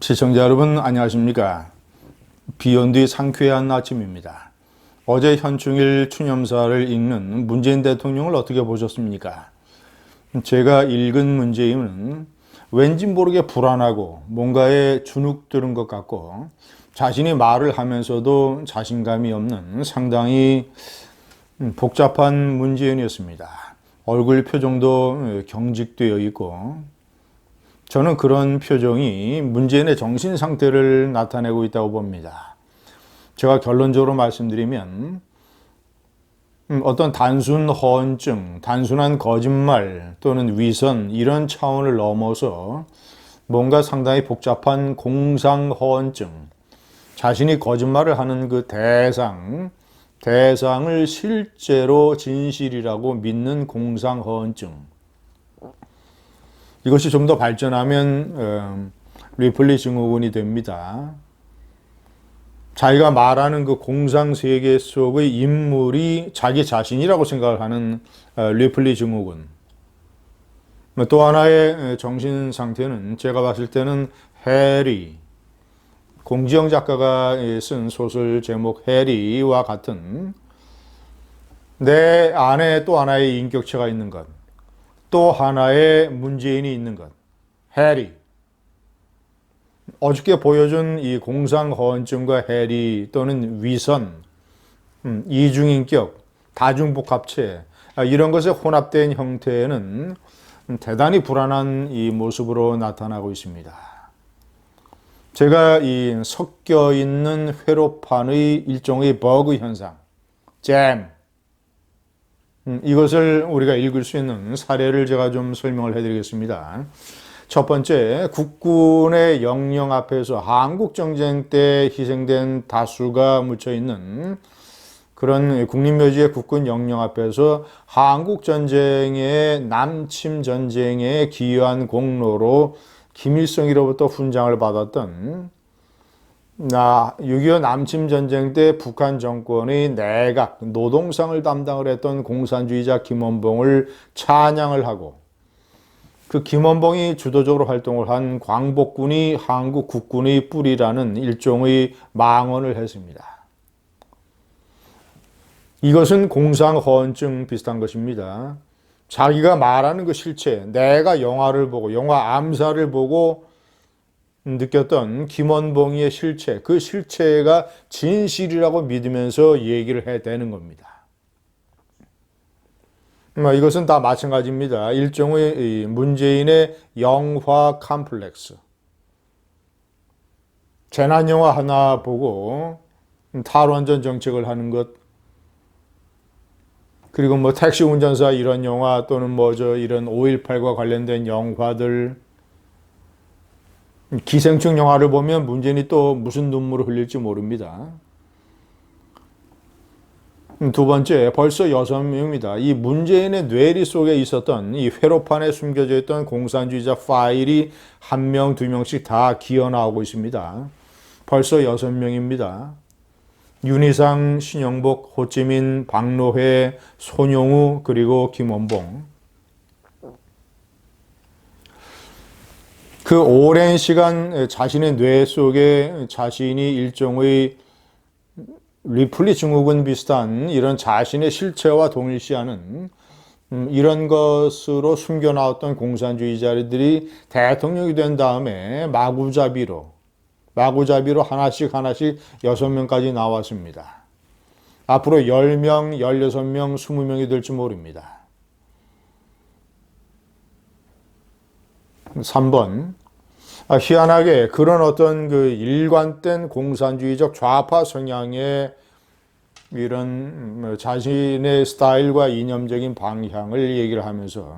시청자 여러분 안녕하십니까? 비온 뒤 상쾌한 아침입니다. 어제 현충일 추념사를 읽는 문재인 대통령을 어떻게 보셨습니까? 제가 읽은 문재인은 왠지 모르게 불안하고 뭔가에 주눅들은 것 같고 자신이 말을 하면서도 자신감이 없는 상당히 복잡한 문재인이었습니다. 얼굴 표정도 경직되어 있고 저는 그런 표정이 문재인의 정신 상태를 나타내고 있다고 봅니다. 제가 결론적으로 말씀드리면 어떤 단순 허언증, 단순한 거짓말 또는 위선 이런 차원을 넘어서 뭔가 상당히 복잡한 공상허언증, 자신이 거짓말을 하는 그 대상을 실제로 진실이라고 믿는 공상허언증, 이것이 좀 더 발전하면 리플리 증후군이 됩니다. 자기가 말하는 그 공상세계 속의 인물이 자기 자신이라고 생각을 하는 리플리 증후군. 또 하나의 정신 상태는 제가 봤을 때는 해리, 공지영 작가가 쓴 소설 제목 해리와 같은 내 안에 또 하나의 인격체가 있는 것, 또 하나의 문재인이 있는 것, 해리. 어저께 보여준 이 공상허언증과 해리 또는 위선, 이중인격, 다중복합체 이런 것에 혼합된 형태는 대단히 불안한 이 모습으로 나타나고 있습니다. 제가 이 섞여 있는 회로판의 일종의 버그 현상, 잼, 이것을 우리가 읽을 수 있는 사례를 제가 좀 설명을 해드리겠습니다. 첫 번째, 국군의 영령 앞에서 한국전쟁 때 희생된 다수가 묻혀있는 그런 국립묘지의 국군 영령 앞에서 한국전쟁의 남침전쟁에 기여한 공로로 김일성으로부터 훈장을 받았던 6.25 남침전쟁 때 북한 정권의 내각, 노동상을 담당을 했던 공산주의자 김원봉을 찬양을 하고 그 김원봉이 주도적으로 활동을 한 광복군이 한국 국군의 뿌리라는 일종의 망언을 했습니다. 이것은 공상허언증 비슷한 것입니다. 자기가 말하는 그 실체, 내가 영화를 보고 영화 암살을 보고 느꼈던 김원봉의 실체, 그 실체가 진실이라고 믿으면서 얘기를 해대는 겁니다. 이것은 다 마찬가지입니다. 일종의 문재인의 영화 컴플렉스. 재난 영화 하나 보고 탈원전 정책을 하는 것, 그리고 뭐 택시 운전사 이런 영화 또는 이런 5.18과 관련된 영화들, 기생충 영화를 보면 문재인이 또 무슨 눈물을 흘릴지 모릅니다. 두 번째, 벌써 6명입니다. 이 문재인의 뇌리 속에 있었던 이 회로판에 숨겨져 있던 공산주의자 파일이 1명, 2명씩 다 기어나오고 있습니다. 벌써 6명입니다. 윤희상, 신영복, 호찌민, 박노해, 손용우, 그리고 김원봉. 그 오랜 시간 자신의 뇌 속에 자신이 일종의 리플리 증후군 비슷한 이런 자신의 실체와 동일시하는 이런 것으로 숨겨나왔던 공산주의자들이 대통령이 된 다음에 마구잡이로 하나씩 6명까지 나왔습니다. 앞으로 10명, 16명, 20명이 될지 모릅니다. 3번, 희한하게 그런 어떤 그 일관된 공산주의적 좌파 성향의 이런 자신의 스타일과 이념적인 방향을 얘기를 하면서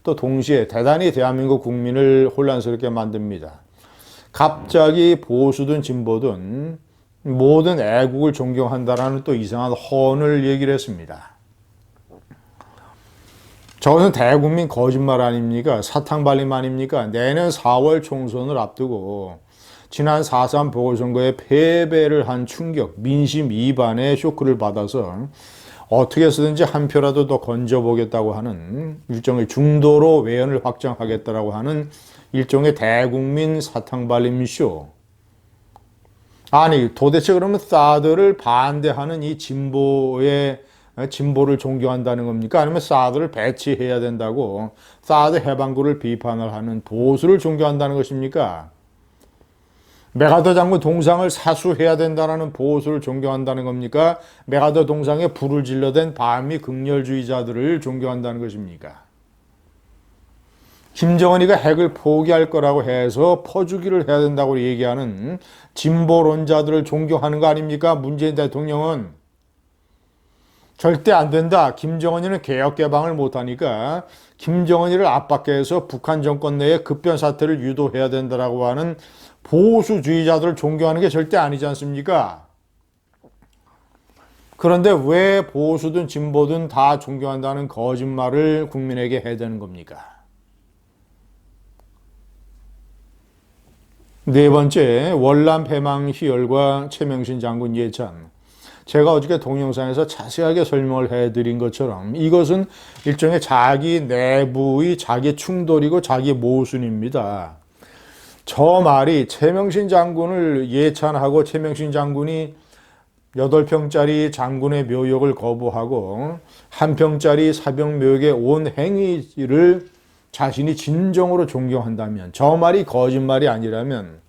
또 동시에 대단히 대한민국 국민을 혼란스럽게 만듭니다. 갑자기 보수든 진보든 모든 애국을 존경한다라는 또 이상한 헌을 얘기를 했습니다. 저것은 대국민 거짓말 아닙니까? 사탕발림 아닙니까? 내년 4월 총선을 앞두고 지난 4.3 보궐선거에 패배를 한 충격, 민심 이반의 쇼크를 받아서 어떻게 해서든지 한 표라도 더 건져보겠다고 하는 일종의 중도로 외연을 확장하겠다라고 하는 일종의 대국민 사탕발림쇼. 아니 도대체 그러면 사드를 반대하는 이 진보를 존경한다는 겁니까? 아니면 사드를 배치해야 된다고 사드 해방구를 비판을 하는 보수를 존경한다는 것입니까? 메가더 장군 동상을 사수해야 된다는 보수를 존경한다는 겁니까? 메가더 동상에 불을 질러댄 반미 극렬주의자들을 존경한다는 것입니까? 김정은이가 핵을 포기할 거라고 해서 퍼주기를 해야 된다고 얘기하는 진보론자들을 존경하는 거 아닙니까? 문재인 대통령은 절대 안 된다. 김정은이는 개혁 개방을 못하니까 김정은이를 압박해서 북한 정권 내에 급변 사태를 유도해야 된다라고 하는 보수주의자들을 존경하는 게 절대 아니지 않습니까? 그런데 왜 보수든 진보든 다 존경한다는 거짓말을 국민에게 해야 되는 겁니까? 네 번째, 월남 패망 희열과 최명신 장군 예찬. 제가 어저께 동영상에서 자세하게 설명을 해드린 것처럼 이것은 일종의 자기 내부의 자기 충돌이고 자기 모순입니다. 저 말이 최명신 장군을 예찬하고 최명신 장군이 8평짜리 장군의 묘역을 거부하고 1평짜리 사병 묘역에 온 행위를 자신이 진정으로 존경한다면, 저 말이 거짓말이 아니라면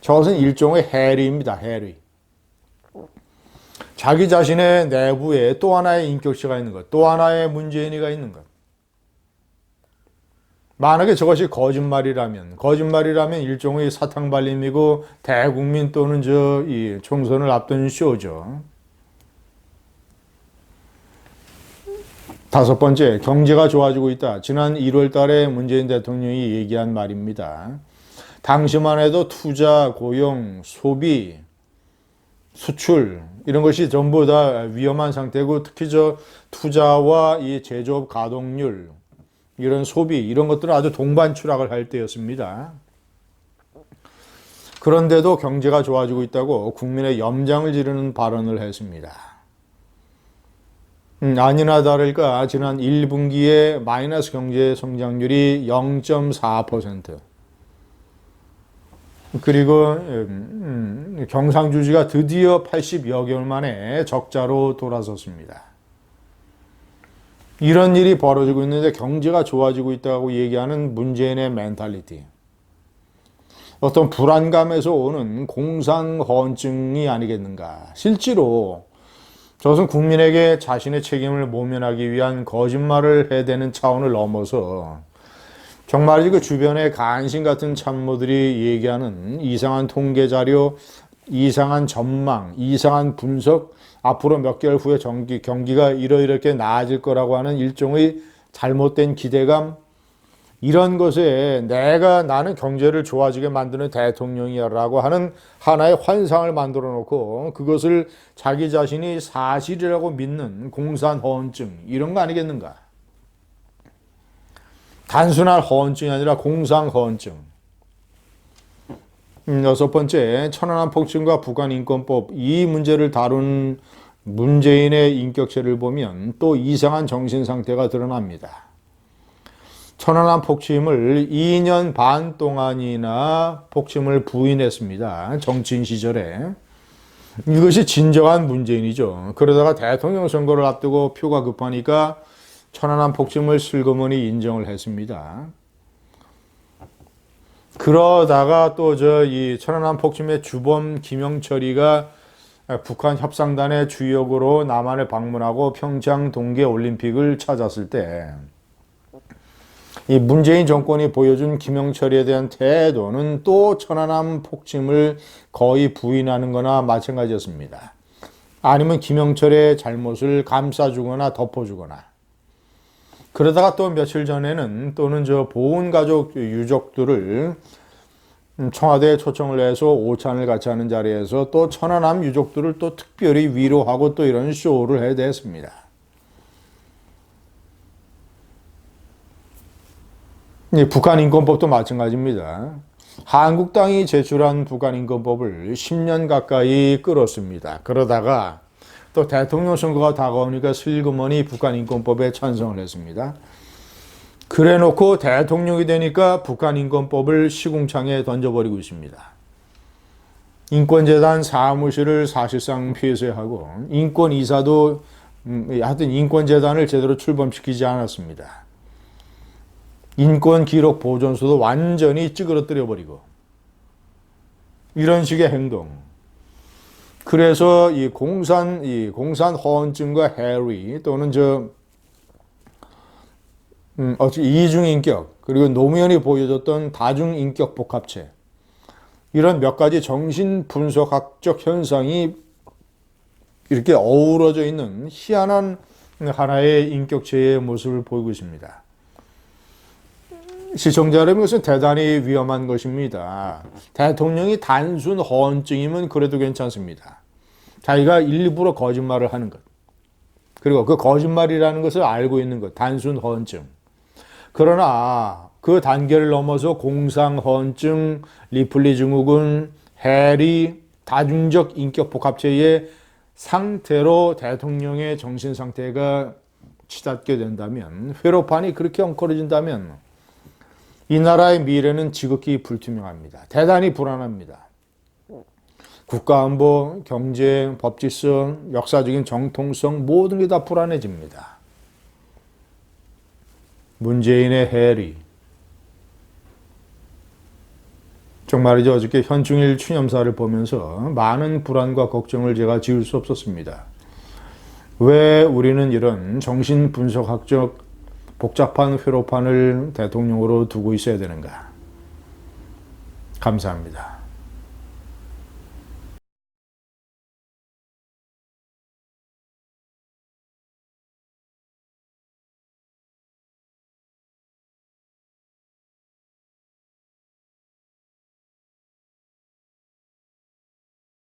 저것은 일종의 해리입니다. 해리. 자기 자신의 내부에 또 하나의 인격체가 있는 것, 또 하나의 문재인이가 있는 것. 만약에 저것이 거짓말이라면 일종의 사탕발림이고 대국민 또는 이 총선을 앞둔 쇼죠. 다섯 번째, 경제가 좋아지고 있다. 지난 1월 달에 문재인 대통령이 얘기한 말입니다. 당시만 해도 투자, 고용, 소비, 수출 이런 것이 전부 다 위험한 상태고 특히 투자와 이 제조업 가동률 이런 소비 이런 것들은 아주 동반 추락을 할 때였습니다. 그런데도 경제가 좋아지고 있다고 국민의 염장을 지르는 발언을 했습니다. 아니나 다를까 지난 1분기에 마이너스 경제 성장률이 0.4%. 그리고 경상주지가 드디어 80여 개월 만에 적자로 돌아섰습니다. 이런 일이 벌어지고 있는데 경제가 좋아지고 있다고 얘기하는 문재인의 멘탈리티. 어떤 불안감에서 오는 공상허언증이 아니겠는가. 실제로 저것은 국민에게 자신의 책임을 모면하기 위한 거짓말을 해대는 차원을 넘어서 정말 그 주변의 간신 같은 참모들이 얘기하는 이상한 통계 자료, 이상한 전망, 이상한 분석, 앞으로 몇 개월 후에 경기가 이렇게 나아질 거라고 하는 일종의 잘못된 기대감, 이런 것에 나는 경제를 좋아지게 만드는 대통령이라고 하는 하나의 환상을 만들어 놓고 그것을 자기 자신이 사실이라고 믿는 공산허언증, 이런 거 아니겠는가? 단순한 허언증이 아니라 공상허언증. 여섯 번째, 천안함 폭침과 북한 인권법, 이 문제를 다룬 문재인의 인격체를 보면 또 이상한 정신 상태가 드러납니다. 천안함 폭침을 2년 반 동안이나 폭침을 부인했습니다. 정치인 시절에. 이것이 진정한 문재인이죠. 그러다가 대통령 선거를 앞두고 표가 급하니까 천안함 폭침을 슬그머니 인정을 했습니다. 그러다가 또 이 천안함 폭침의 주범 김영철이가 북한 협상단의 주역으로 남한을 방문하고 평창 동계 올림픽을 찾았을 때 이 문재인 정권이 보여준 김영철에 대한 태도는 또 천안함 폭침을 거의 부인하는 거나 마찬가지였습니다. 아니면 김영철의 잘못을 감싸주거나 덮어주거나. 그러다가 또 며칠 전에는 또는 보훈가족 유족들을 청와대에 초청을 해서 오찬을 같이 하는 자리에서 또 천안함 유족들을 또 특별히 위로하고 또 이런 쇼를 해댔습니다. 북한 인권법도 마찬가지입니다. 한국당이 제출한 북한 인권법을 10년 가까이 끌었습니다. 그러다가 또 대통령 선거가 다가오니까 슬그머니 북한 인권법에 찬성을 했습니다. 그래 놓고 대통령이 되니까 북한 인권법을 시궁창에 던져버리고 있습니다. 인권재단 사무실을 사실상 폐쇄하고 인권이사도 하여튼 인권재단을 제대로 출범시키지 않았습니다. 인권기록 보존소도 완전히 찌그러뜨려 버리고 이런 식의 행동. 그래서 이 공산 허언증과 해리 또는 이중인격 그리고 노무현이 보여줬던 다중인격 복합체 이런 몇 가지 정신분석학적 현상이 이렇게 어우러져 있는 희한한 하나의 인격체의 모습을 보이고 있습니다. 시청자 여러분, 이것은 대단히 위험한 것입니다. 대통령이 단순 허언증이면 그래도 괜찮습니다. 자기가 일부러 거짓말을 하는 것. 그리고 그 거짓말이라는 것을 알고 있는 것. 단순 허언증. 그러나 그 단계를 넘어서 공상허언증, 리플리 증후군, 해리, 다중적 인격 복합체의 상태로 대통령의 정신 상태가 치닫게 된다면, 회로판이 그렇게 엉클어진다면 이 나라의 미래는 지극히 불투명합니다. 대단히 불안합니다. 국가안보, 경제, 법질서, 역사적인 정통성 모든 게 다 불안해집니다. 문재인의 해리. 정말이죠. 어저께 현충일 추념사를 보면서 많은 불안과 걱정을 제가 지울 수 없었습니다. 왜 우리는 이런 정신분석학적 복잡한 회로판을 대통령으로 두고 있어야 되는가? 감사합니다.